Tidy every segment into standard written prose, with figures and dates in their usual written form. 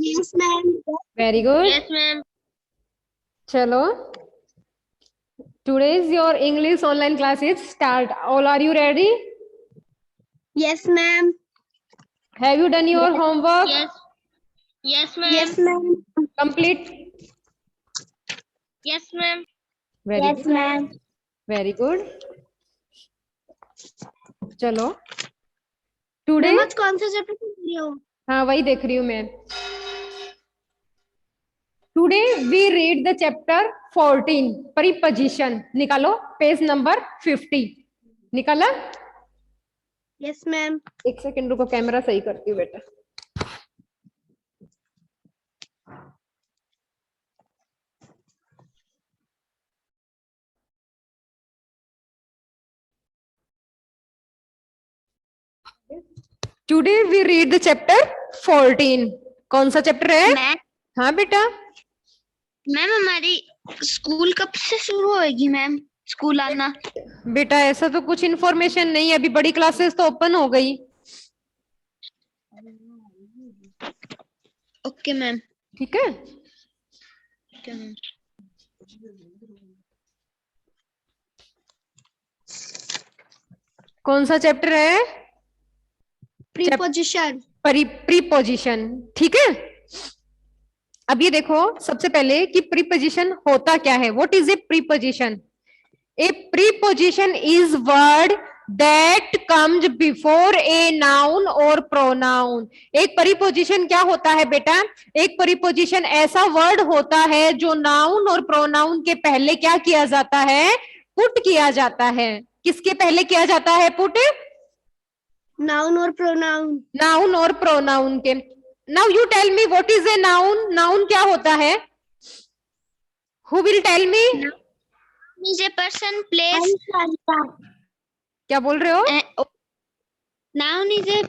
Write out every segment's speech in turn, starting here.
Yes, ma'am. Very good. Yes, ma'am. चलो, today's your English online class is start. All are you ready? Yes, ma'am. Have you done your homework? Yes. Yes, ma'am. Yes, ma'am. Complete. Yes, ma'am. Very Yes, good. ma'am. Very good. चलो, today ma'am आज कौन सा chapter पढ़ रही हो? हाँ वही देख रही हूँ मैं। Today we read the chapter 14 preposition. निकालो पेज नंबर 50। निकाला? Yes ma'am. एक सेकंड रुको, कैमरा सही करती हूँ बेटा। Today we read the chapter 14। कौन सा चैप्टर है? मैम हाँ बेटा। मैम हमारी स्कूल कब से शुरू होएगी मैम? स्कूल आना? बेटा ऐसा तो कुछ इन्फॉर्मेशन नहीं है, अभी बड़ी क्लासेस तो ओपन हो गई। Okay ma'am. ठीक है। Okay ma'am. कौन सा चैप्टर है? प्रीपोजिशन। प्रीपोजिशन। ठीक है। अब ये देखो सबसे पहले कि प्रीपोजिशन होता क्या है। What is A preposition? A preposition is word that comes before a noun और प्रोनाउन। एक प्रीपोजिशन क्या होता है बेटा? एक प्रीपोजिशन ऐसा वर्ड होता है जो नाउन और प्रोनाउन के पहले क्या किया जाता है? पुट किया जाता है। किसके पहले किया जाता है पुट? नाउन और प्रोनाउन। नाउन और प्रोनाउन के। Now you tell me what is a noun? Noun क्या होता है? Who will tell me? Is a person place. क्या बोल रहे हो? Noun is a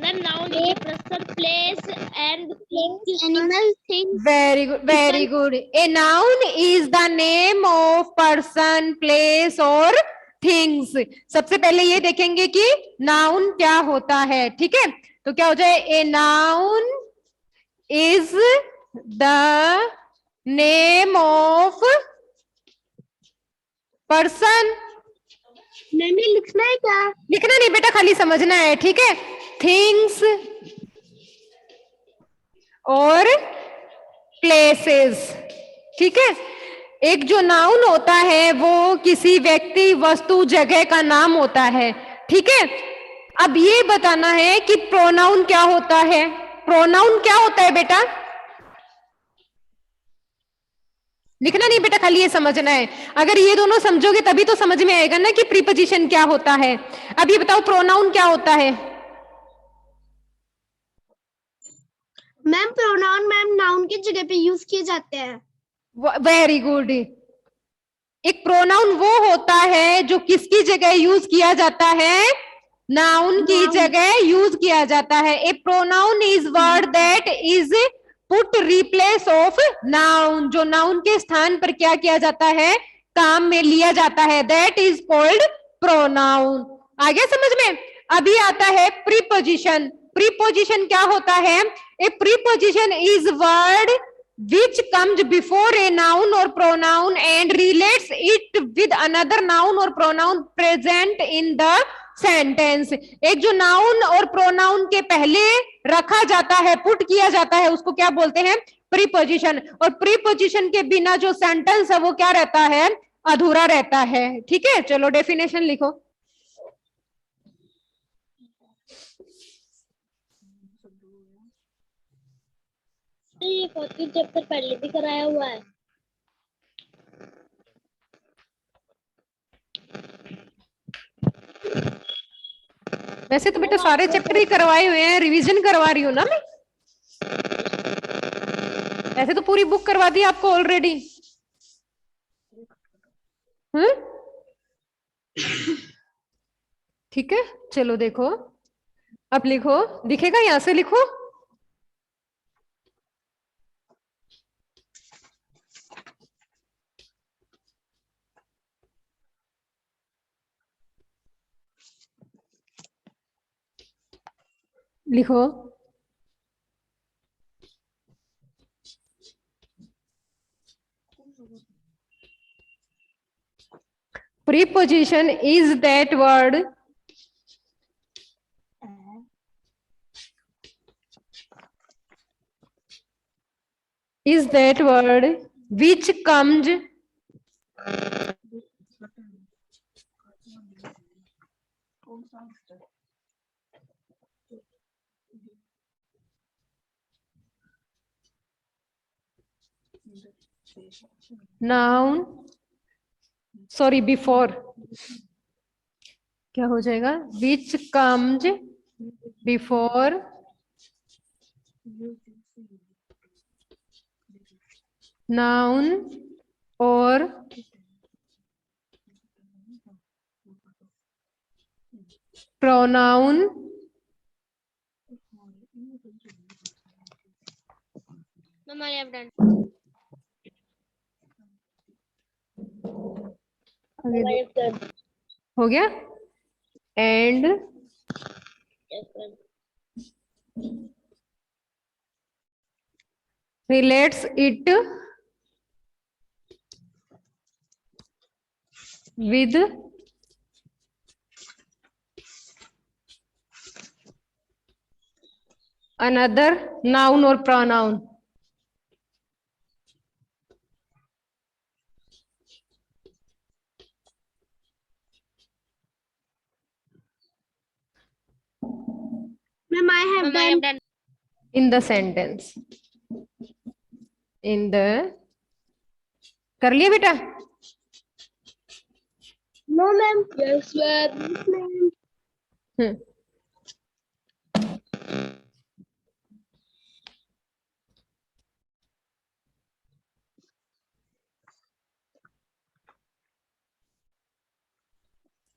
Ma'am, noun is a person, place, and things. Animal thing. Very good, very good. A noun is the name of person, place और things. सबसे पहले ये देखेंगे कि नाउन क्या होता है। ठीक है, तो क्या हो जाए? ए noun is the name of person. Ma'am ये लिखना है क्या? लिखना नहीं बेटा, खाली समझना है। ठीक है, थिंग्स और प्लेसेस। ठीक है, एक जो नाउन होता है वो किसी व्यक्ति, वस्तु, जगह का नाम होता है। ठीक है, अब ये बताना है कि प्रोनाउन क्या होता है। प्रोनाउन क्या होता है बेटा? लिखना नहीं बेटा, खाली ये समझना है। अगर ये दोनों समझोगे तभी तो समझ में आएगा ना कि प्रीपोजिशन क्या होता है। अब ये बताओ प्रोनाउन क्या होता है? मैम प्रोनाउन मैम नाउन की जगह पे यूज किए जाते हैं। Very good. एक प्रोनाउन वो होता है जो किसकी जगह यूज किया जाता है? नाउन की जगह यूज किया जाता है। A pronoun is word that is put replace of noun. जो नाउन के स्थान पर क्या किया जाता है? काम में लिया जाता है। That is called pronoun. आ गया समझ में? अभी आता है प्रीपोजिशन। प्रीपोजिशन क्या होता है? ए preposition is word which comes before a noun or pronoun and relates it with another noun or pronoun present in the sentence। एक जो नाउन और प्रोनाउन के पहले रखा जाता है, पुट किया जाता है, उसको क्या बोलते हैं? प्रीपोजिशन। और प्रीपोजिशन के बिना जो सेंटेंस है वो क्या रहता है? अधूरा रहता है। ठीक है, चलो डेफिनेशन लिखो। ये 14 चैप्टर पहले भी कराया हुआ है। वैसे तो बेटा सारे चैप्टर ही करवाए हुए हैं, रिवीजन करवा रही हूँ ना मैं। वैसे तो पूरी बुक करवा दी आपको ऑलरेडी। ठीक है, चलो देखो अब लिखो। दिखेगा? यहां से लिखो। लिखो। preposition is that word which comes noun, sorry, before, क्या हो जाएगा, which comes before noun or pronoun Ma'am, I have done. आगे I have done. हो गया, and Yes, ma'am. relates it with another noun or pronoun. Ma'am, I have Ma'am, I have done. done. In the sentence, in the, कर लिया बेटा? No, ma'am. Yes, ma'am. Ma'am.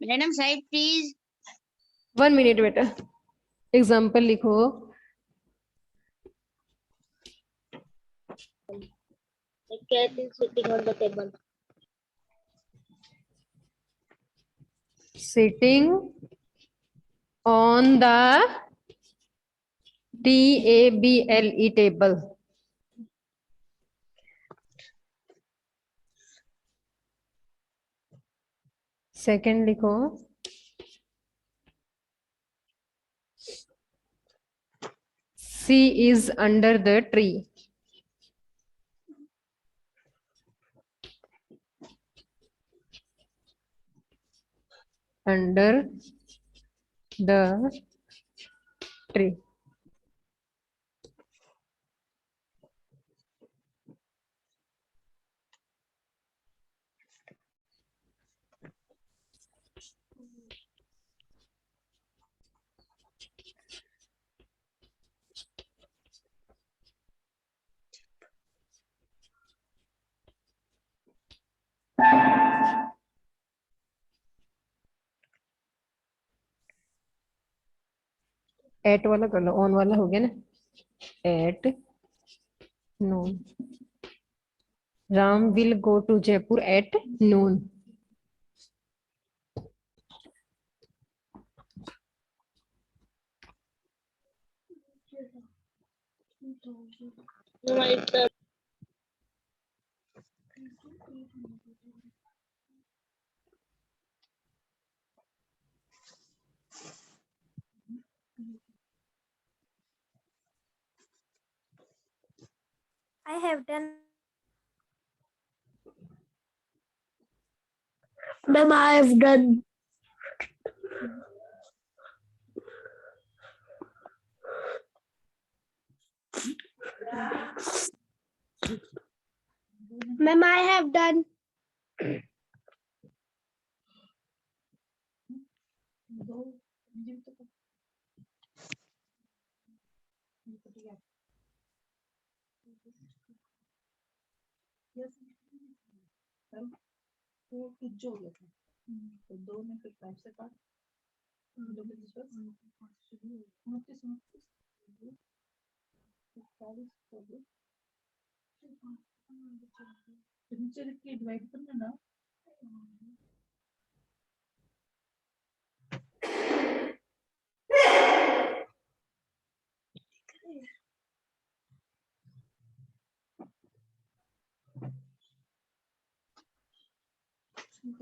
Madam, side please. 1 minute बेटा, example लिखो. The cat is sitting on the table. Sitting on the table table. Second लिखो, she is under the tree. Under the tree. At वाला कर लो, on वाला हो गया ना. At noon. Ram will go to Jaipur at noon. Ma'am, I have done. I have done. Ma'am, I have done. Ma'am, I have done. सभी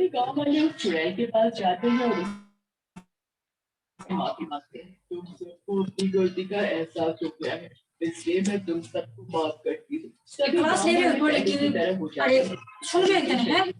गांव वाले उस चुड़ैल के पास जाते हैं और उससे माफी मांगते हैं। तुमको अपनी गलती का एहसास हो गया है, इसलिए मैं तुम सबको माफ करती हूँ। सभी क्लास ले रहे हो गांव वाले लेकिन की तरह हो जाते अरे हैं। सुन रहे हैं क्या है?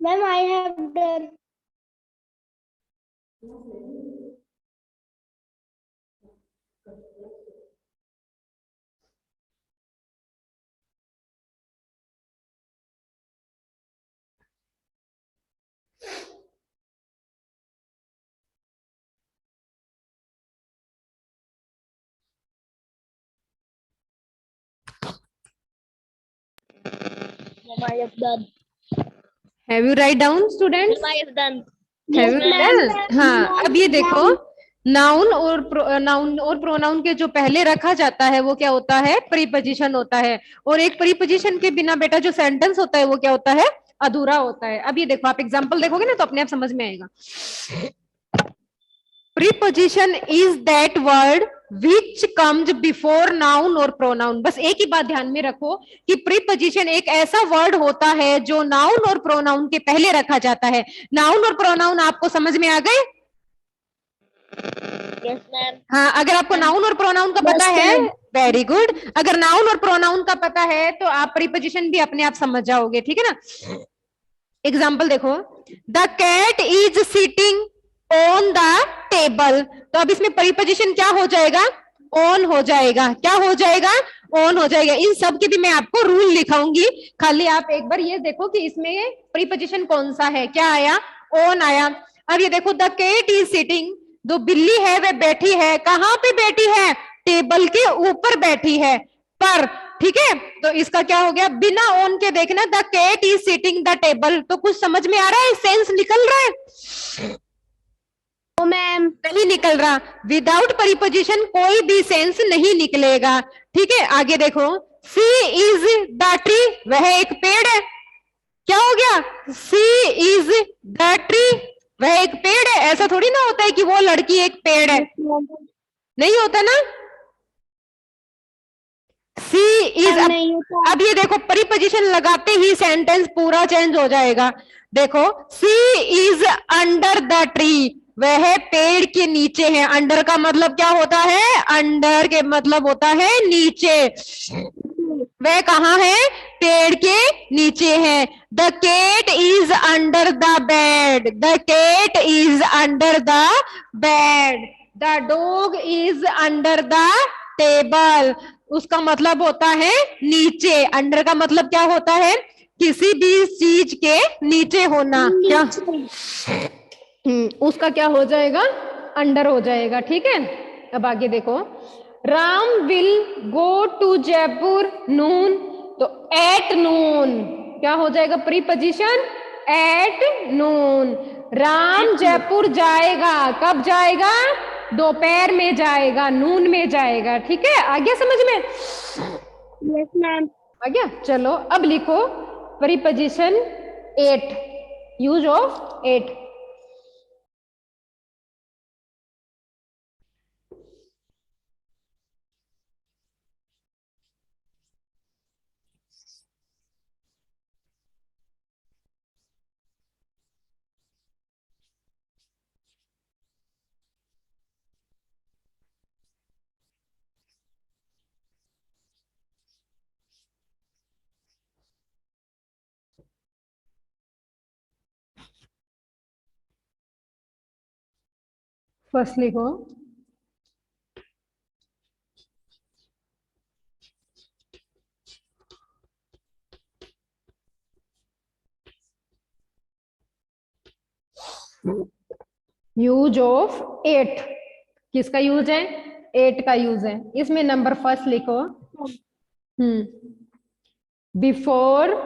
Ma'am, I have done. Ma'am, I have done. Have you write down students? Ma'am, I have done. Have Yes, you ma'am. done? हाँ, अब ये देखो, नाउन और प्रोनाउन के जो पहले रखा जाता है वो क्या होता है? प्रीपोजिशन होता है। और एक प्रीपोजिशन के बिना बेटा जो सेंटेंस होता है वो क्या होता है? अधूरा होता है। अब ये देखो, आप एग्जांपल देखोगे ना तो अपने आप समझ में आएगा। Preposition is that word which comes before noun और प्रोनाउन। बस एक ही बात ध्यान में रखो कि प्रीपोजिशन एक ऐसा वर्ड होता है जो नाउन और प्रोनाउन के पहले रखा जाता है। नाउन और प्रोनाउन आपको समझ में आ गए? Yes, ma'am. हाँ, अगर आपको नाउन और प्रोनाउन का पता है, वेरी गुड। अगर नाउन और प्रोनाउन का पता है तो आप प्रीपोजिशन भी अपने आप समझ जाओगे, ठीक है ना। एग्जाम्पल देखो, the cat is sitting on the table. तो अब इसमें प्रीपोजिशन क्या हो जाएगा? ऑन हो जाएगा। क्या हो जाएगा? ऑन हो जाएगा। इन सब के भी मैं आपको रूल लिखाऊंगी, खाली आप एक बार ये देखो कि इसमें प्रीपोजिशन कौन सा है। क्या आया? ऑन आया। अब ये देखो, द कैट इज सिटिंग, जो बिल्ली है वह बैठी है। कहां पे बैठी है? टेबल के ऊपर बैठी है, पर। ठीक है, तो इसका क्या हो गया? बिना ऑन के देखना, the cat is sitting the table. तो कुछ समझ में आ रहा है? सेंस निकल रहा है? ओ मैम, नहीं निकल रहा। विदाउट प्रीपोजिशन कोई भी सेंस नहीं निकलेगा। ठीक है, आगे देखो, सी इज द ट्री, वह एक पेड़ है। क्या हो गया? सी इज द ट्री, वह एक पेड़ है। ऐसा थोड़ी ना होता है कि वो लड़की एक पेड़ है, नहीं होता ना। सी इज, नहीं होता। अब ये देखो, प्रीपोजिशन लगाते ही सेंटेंस पूरा चेंज हो जाएगा। देखो, सी इज अंडर द ट्री, वह पेड़ के नीचे है। अंडर का मतलब क्या होता है? अंडर के मतलब होता है नीचे। वह कहाँ है? पेड़ के नीचे है। The cat is under the bed, the cat is under the bed. The dog is under the table, उसका मतलब होता है नीचे। अंडर का मतलब क्या होता है? किसी भी चीज के नीचे होना। क्या उसका क्या हो जाएगा? अंडर हो जाएगा। ठीक है, अब आगे देखो, Ram will go to Jaipur noon, तो एट नून क्या हो जाएगा? Preposition at noon. Ram Jaipur जाएगा, कब जाएगा? दोपहर में जाएगा, नून में जाएगा। ठीक है, आ गया समझ में? Yes ma'am. आ गया। चलो अब लिखो preposition at, use of at. First लिखो, यूज ऑफ एट। किसका यूज है? एट का यूज है। इसमें नंबर फर्स्ट लिखो, before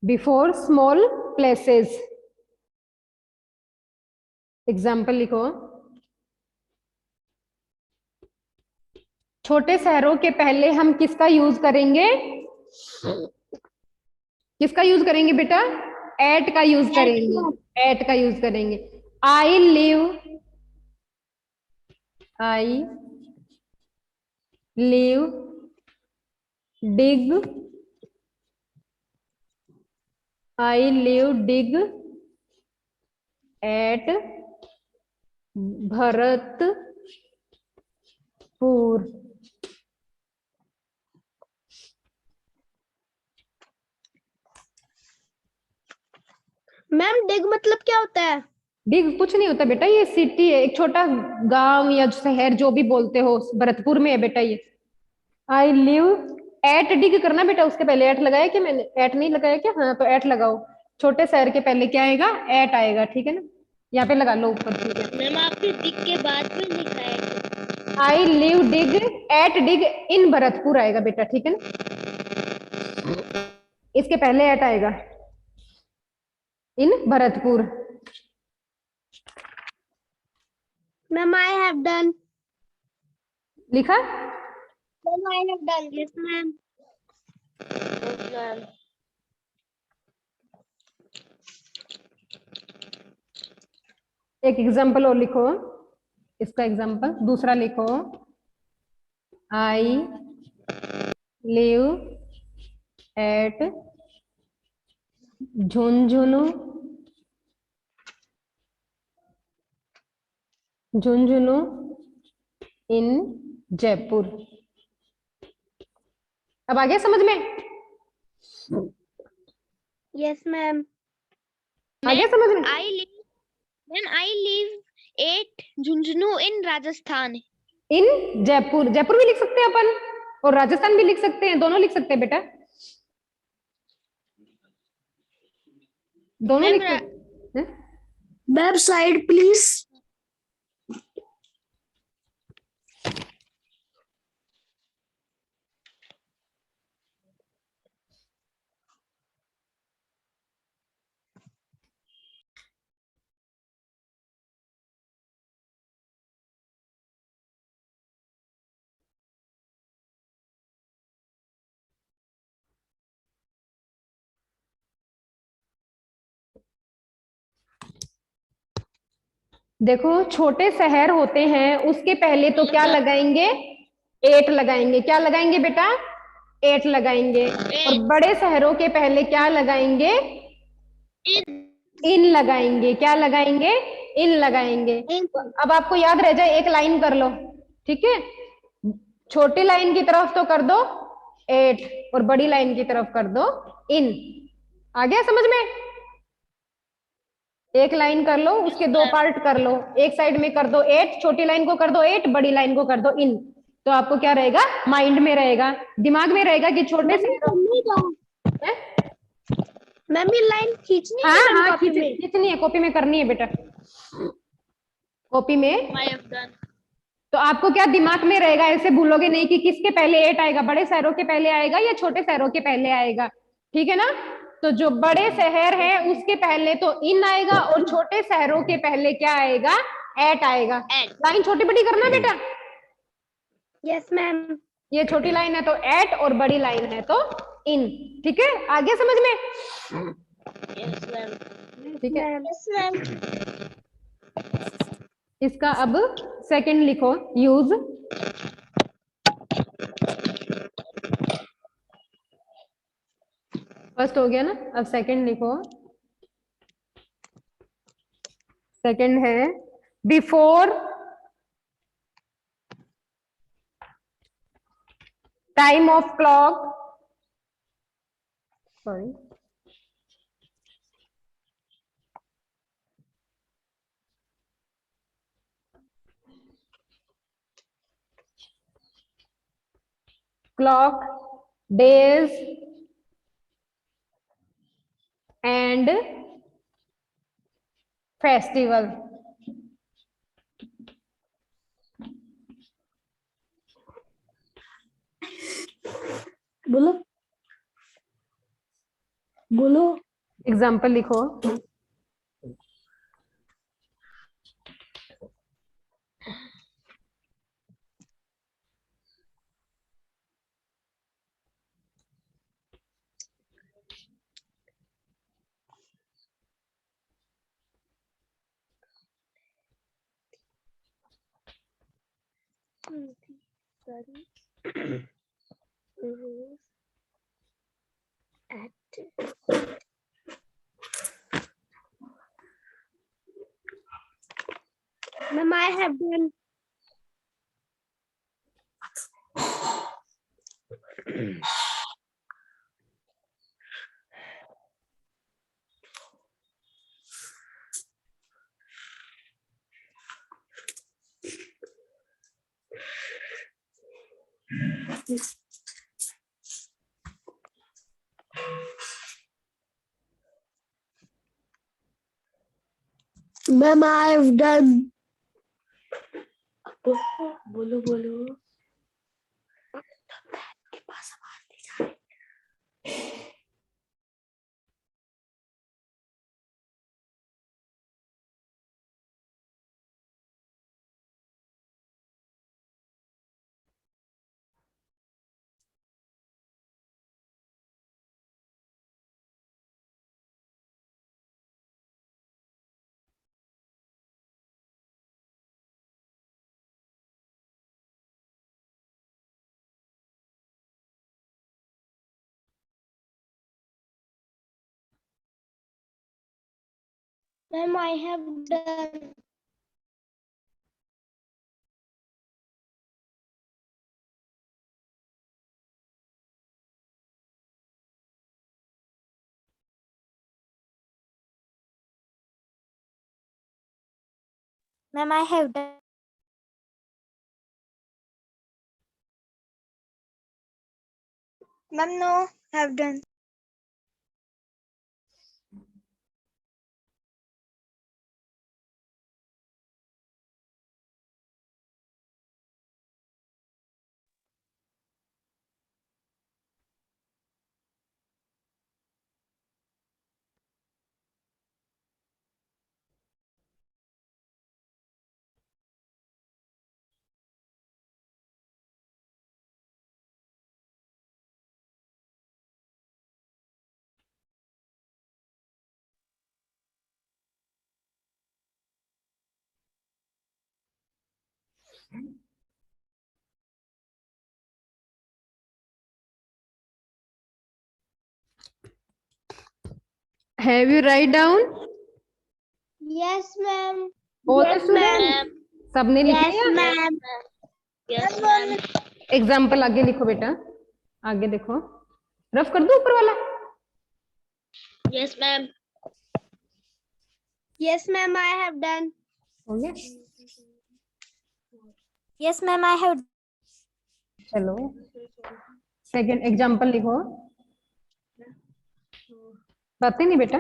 before small places. Example लिखो, छोटे शहरों के पहले हम किसका यूज करेंगे? किसका यूज करेंगे बेटा? एट का यूज करेंगे। एट का यूज करेंगे। I live Deeg, I live Deeg at Bharatpur. Ma'am Deeg मतलब क्या होता है? डिग कुछ नहीं होता बेटा, ये सिटी है, एक छोटा गांव या शहर जो भी बोलते हो। भरतपुर में है बेटा ये। आई लिव एट डिग करना बेटा, उसके पहले एट लगाया क्या मैंने? एट नहीं लगाया क्या? हाँ, तो एट लगाओ। छोटे शहर के पहले क्या आएगा? एट आएगा। ठीक है ना, यहाँ पे लगा लो ऊपर। ठीक है, मैम आपने दिख के बाद में लिखा है। I live Deeg at Deeg in Bharatpur आएगा बेटा। ठीक है ना, इसके पहले एट आएगा, in Bharatpur. Ma'am I have done. लिखा? Ma'am I have done. Yes ma'am. एक एग्जाम्पल और लिखो, इसका एग्जाम्पल दूसरा लिखो, I live at Jhunjhunu in Jaipur. अब आ गया समझ में? Yes ma'am. आ गया समझ में? आई लिव एट झुंझुनू इन राजस्थान। इन जयपुर, जयपुर भी लिख सकते हैं अपन और राजस्थान भी लिख सकते हैं, दोनों लिख सकते हैं बेटा, दोनों लिख सकते हैं। Website please. देखो, छोटे शहर होते हैं उसके पहले तो क्या लगाएंगे? एट लगाएंगे। क्या लगाएंगे बेटा? एट लगाएंगे। और बड़े शहरों के पहले क्या लगाएंगे? इन लगाएंगे। क्या लगाएंगे? इन लगाएंगे। अब आपको याद रह जाए, एक लाइन कर लो। ठीक है, छोटी लाइन की तरफ तो कर दो, 8 और बड़ी लाइन की तरफ कर दो इन। आ गया समझ में? एक लाइन कर लो, उसके दो पार्ट कर लो, एक साइड में कर दो 8, छोटी लाइन को कर दो 8, बड़ी लाइन को कर दो इन। तो आपको क्या रहेगा, माइंड में रहेगा, दिमाग में रहेगा कि छोटे से हैं? मैम ये लाइन खींचनी है हाँ मैम हाँ कॉपी में? खींचनी है, कॉपी में करनी है बेटा, कॉपी में। I have done. तो आपको क्या दिमाग में रहेगा, ऐसे भूलोगे नहीं कि किसके पहले 8 आएगा, बड़े शहरों के पहले आएगा या छोटे शहरों के पहले आएगा, ठीक है ना? तो जो बड़े शहर है उसके पहले तो इन आएगा और छोटे शहरों के पहले क्या आएगा, 8 आएगा। Eight. लाइन छोटी बड़ी करना बेटा, यस मैम। ये छोटी लाइन है तो 8 और बड़ी लाइन है तो इन, ठीक है? आगे समझ में? Yes, ma'am. ठीक है, यस मैम। इसका अब सेकंड लिखो, यूज। फर्स्ट हो गया ना, अब सेकंड लिखो। सेकंड है before time of clock, sorry, clock, days and festival. बोलो बोलो। एग्जाम्पल लिखो। Ma'am I have done. Ma'am I have done. बोलो बोलो। Ma'am I have done. Ma'am I have done. Ma'am no have done. Have you write down? Yes ma'am. All the Yes, students? Ma'am. सबने लिख yes लिया? Ma'am. Yes, ma'am. Example आगे लिखो बेटा। आगे देखो, रफ कर दो ऊपर वाला। Yes, ma'am. Yes, ma'am, I have done. हो गया? Yes, ma'am, I have. चलो सेकंड एग्जांपल लिखो। बातें नहीं बेटा।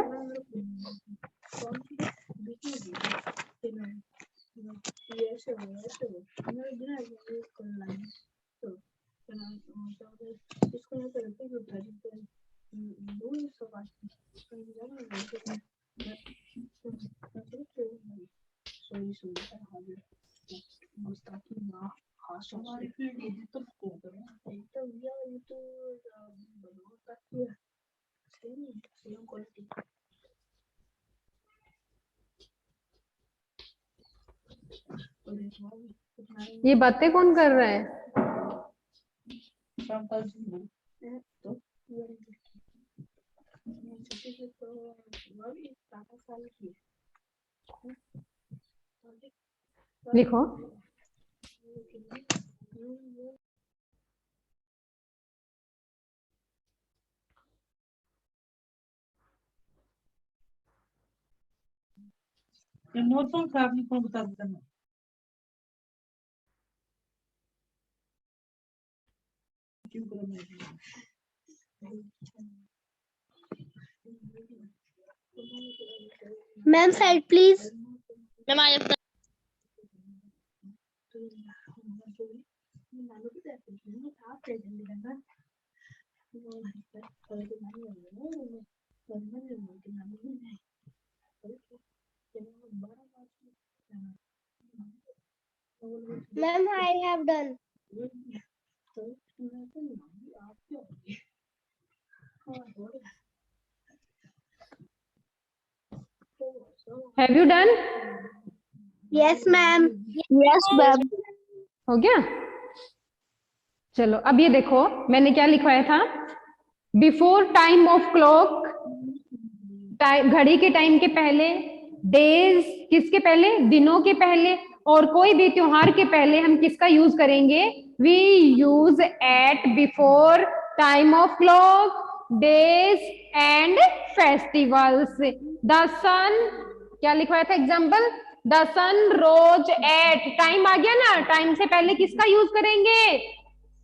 ये बातें कौन कर रहा है? लिखो। नोटबुक खराब कौन बता देना। Ma'am, side please. Ma'am, I have done. Ma'am, I have done. Have you done? Yes, ma'am. Yes, ma'am. हो गया? चलो अब ये देखो मैंने क्या लिखवाया था। बिफोर टाइम ऑफ क्लॉक, घड़ी के टाइम के पहले, डेज किसके पहले, दिनों के पहले, और कोई भी त्योहार के पहले हम किसका यूज करेंगे? We use at before time of clock, days and festivals. The sun, क्या लिखवाया था एग्जाम्पल? The sun rose at, time आ गया ना, टाइम से पहले किसका यूज करेंगे?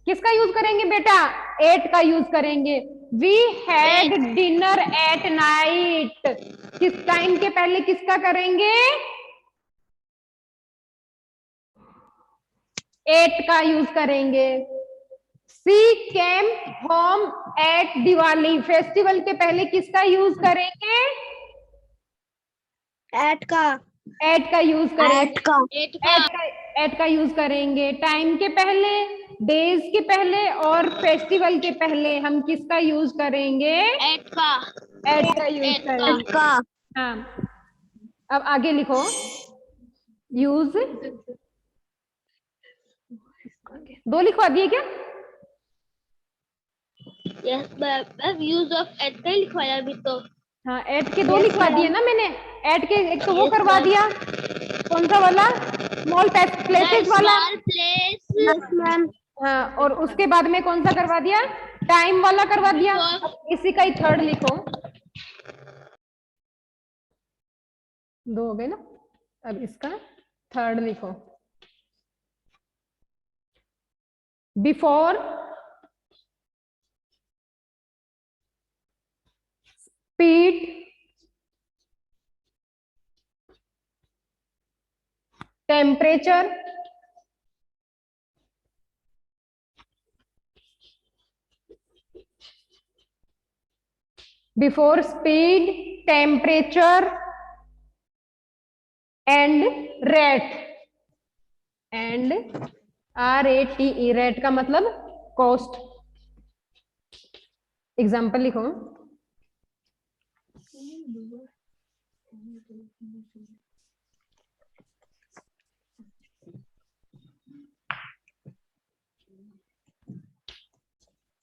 किसका यूज करेंगे बेटा? एट का यूज करेंगे। We had dinner at night, किस टाइम के पहले किसका करेंगे? एट का यूज करेंगे। She came home at Diwali, festival के पहले किसका यूज करेंगे? At का. एट का यूज करेंगे। At का. एट का यूज करेंगे। टाइम के पहले, डेज के पहले और फेस्टिवल के पहले हम किसका यूज करेंगे? At का. एट का यूज At का. करेंगे। का. हाँ, अब आगे लिखो। यूज, दो लिखवा दिए क्या? Yes, ma'am. Ma'am, use of at का ही लिखवाया अभी तो. हाँ, एट के दो Yes, लिखवा ma'am. दिए ना मैंने। एट के एक तो वो Yes, करवा ma'am. दिया, कौन सा वाला? स्मॉल प्लेसेस वाला। Small place. Yes, ma'am. हाँ, और उसके बाद में कौन सा करवा दिया? टाइम वाला करवा दिया। Before. अब इसी का ही थर्ड लिखो। दो हो गए ना, अब इसका थर्ड लिखो। Before speed, temperature, before speed, temperature and rate, and RATE, rate का मतलब कॉस्ट। एग्जाम्पल लिखो।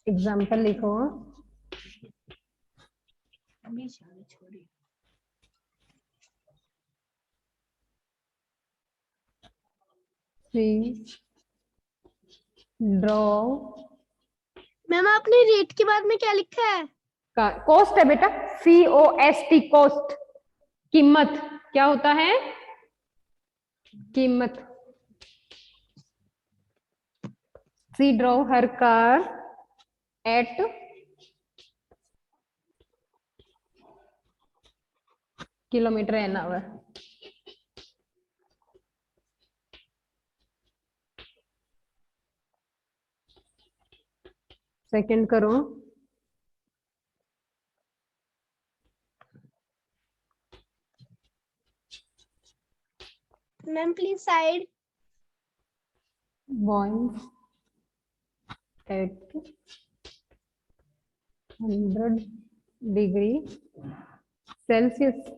एग्जाम्पल लिखो। ड्रॉ मैम आपने रेट के बाद में क्या लिखा है? कॉस्ट है बेटा, COST, कॉस्ट, कीमत। क्या होता है? कीमत। She drove her car at kilometre an hour. Second करो। Ma'am please side. Points at 100 degree Celsius.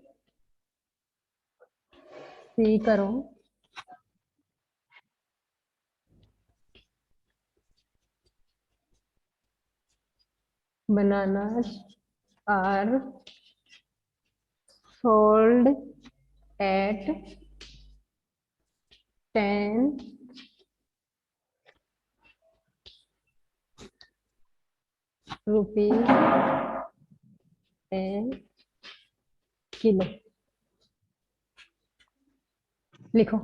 C करो। Bananas are sold at 10 rupees a kilo. लिखो।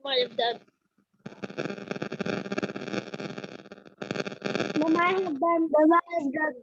I've done. Ma'am, I have done. Ma'am, I have done.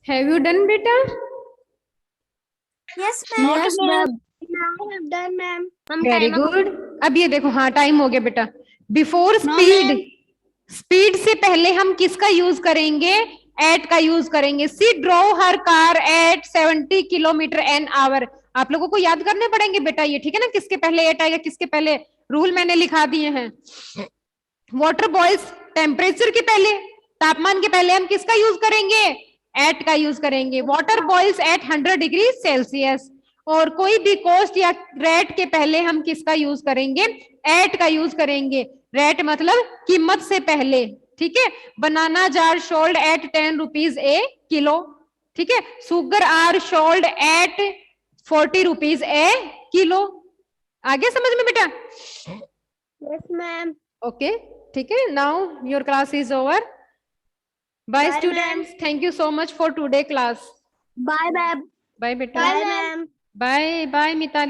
Have you done बेटा? Yes, ma'am. Yes, ma'am. I have done, ma'am. Very good. अब ये देखो, हाँ time हो गया बेटा। Before No, speed, ma'am. Speed से पहले हम किसका यूज करेंगे? एट का यूज करेंगे। She drove her car at 70 kilometre an hour. आप लोगों को याद करने पड़ेंगे बेटा ये, ठीक है ना, किसके पहले एट आएगा, किसके पहले। रूल मैंने लिखा दिए हैं। वाटर बॉइल्स, टेम्परेचर के पहले, तापमान के पहले हम किसका यूज करेंगे? एट का यूज करेंगे। Water boils at 100 degree Celsius. और कोई भी कॉस्ट या रेट के पहले हम किसका यूज करेंगे? एट का यूज करेंगे। रेट मतलब कीमत से पहले, ठीक है। Bananas are sold at 10 rupees a kilo, ठीक है। Sugar are sold at 40 rupees a kilo. आगे समझ में बेटा? Yes, ma'am. ओके, ठीक है। Now your class is over. Bye Bye, students, thank you so much for today class. Bye, ma'am. Bye बेटा। Bye, ma'am. Bye bye Mitali.